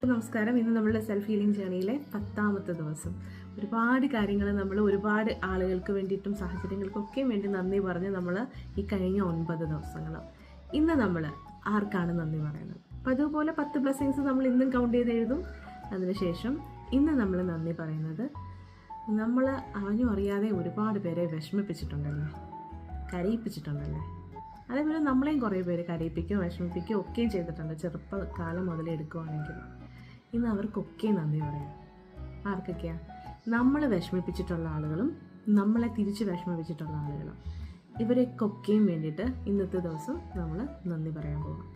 നമസ്കാരം. ഇന്ന് നമ്മളുടെ സെൽഫ് ഹീലിംഗ് ജേണിയിലെ 10ാമത്തെ ദിവസം. ഒരുപാട് കാര്യങ്ങൾ നമ്മൾ ഒരുപാട് ആളുകൾക്ക് വേണ്ടിയിട്ടും സാഹചര്യങ്ങൾക്കൊക്കെ വേണ്ടി നന്ദി പറഞ്ഞ് നമ്മൾ ഈ കഴിഞ്ഞ 9 ദിവസങ്ങൾ. ഇന്ന് നമ്മൾ ആർക്കാണ് നന്ദി പറയുന്നത്? അപ്പം അതുപോലെ 10 ബ്ലെസ്സിങ്സ് നമ്മൾ ഇന്നും കൗണ്ട് ചെയ്ത് എഴുതും. അതിനുശേഷം ഇന്ന് നമ്മൾ നന്ദി പറയുന്നത്, നമ്മൾ അറിഞ്ഞും അറിയാതെ ഒരുപാട് പേരെ വിഷമിപ്പിച്ചിട്ടുണ്ടല്ലേ, കരയിപ്പിച്ചിട്ടുണ്ടല്ലേ. അതേപോലെ നമ്മളെയും കുറേ പേര് കരയിപ്പിക്കുകയോ വിഷമിപ്പിക്കുകയോ ഒക്കെയും ചെയ്തിട്ടുണ്ട്, ചെറുപ്പകാലം മുതലേ എടുക്കുകയാണെങ്കിൽ. ഇന്ന് അവർക്കൊക്കെ നന്ദി പറയാം. ആർക്കൊക്കെയാണ്? നമ്മൾ വിഷമിപ്പിച്ചിട്ടുള്ള ആളുകളും നമ്മളെ തിരിച്ച് വിഷമിപ്പിച്ചിട്ടുള്ള ആളുകളും. ഇവരെക്കൊക്കെയും വേണ്ടിയിട്ട് ഇന്നത്തെ ദിവസം നമ്മൾ നന്ദി പറയാൻ പോകാം.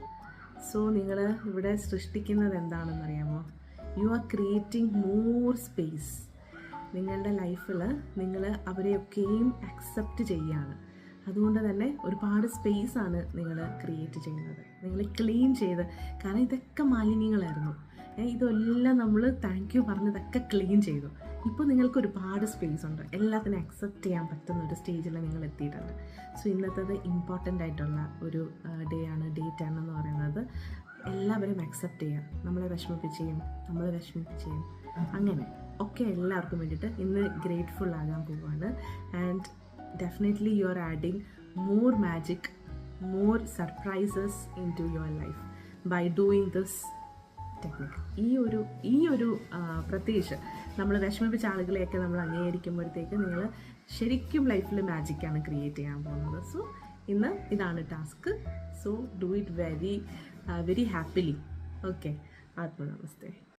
സോ നിങ്ങൾ ഇവിടെ സൃഷ്ടിക്കുന്നത് എന്താണെന്നറിയാമോ? You are creating more space. നിങ്ങളുടെ ലൈഫിൽ നിങ്ങൾ അവരെയൊക്കെയും അക്സെപ്റ്റ് ചെയ്യുകയാണ്. അതുകൊണ്ട് തന്നെ ഒരുപാട് സ്പേസാണ് നിങ്ങൾ ക്രിയേറ്റ് ചെയ്യുന്നത്. നിങ്ങൾ ക്ലീൻ ചെയ്ത്, കാരണം ഇതൊക്കെ മാലിന്യങ്ങളായിരുന്നു. ഇതെല്ലാം നമ്മൾ താങ്ക് യു പറഞ്ഞതൊക്കെ ക്ലീൻ ചെയ്തു. ഇപ്പോൾ നിങ്ങൾക്ക് ഒരുപാട് സ്പേസ് ഉണ്ട്. എല്ലാത്തിനും അക്സെപ്റ്റ് ചെയ്യാൻ പറ്റുന്ന ഒരു സ്റ്റേജിൽ നിങ്ങൾ എത്തിയിട്ടുണ്ട്. സോ ഇന്നത്തേത് ഇമ്പോർട്ടൻ്റ് ആയിട്ടുള്ള ഒരു ഡേ 10 എന്ന് പറയുന്നത് എല്ലാവരും അക്സെപ്റ്റ് ചെയ്യാം. നമ്മളെ വിഷമിപ്പിക്കുകയും അങ്ങനെ ഒക്കെ എല്ലാവർക്കും വേണ്ടിയിട്ട് ഇന്ന് ഗ്രേറ്റ്ഫുൾ ആകാൻ പോവുകയാണ്. And definitely you are adding more magic, more surprises into your life by doing this technique. ഈ ഒരു പ്രത്യേകിച്ച് നമ്മൾ വിഷമിപ്പിച്ച ആളുകളെയൊക്കെ നമ്മൾ അംഗീകരിക്കുമ്പോഴത്തേക്ക് നിങ്ങൾ ശരിക്കും ലൈഫിൽ മാജിക്കാണ് ക്രിയേറ്റ് ചെയ്യാൻ പോകുന്നത്. സോ ഇന്ന് ഇതാണ് task. So do it very happily. Okay. ആത്മനമസ്തേ.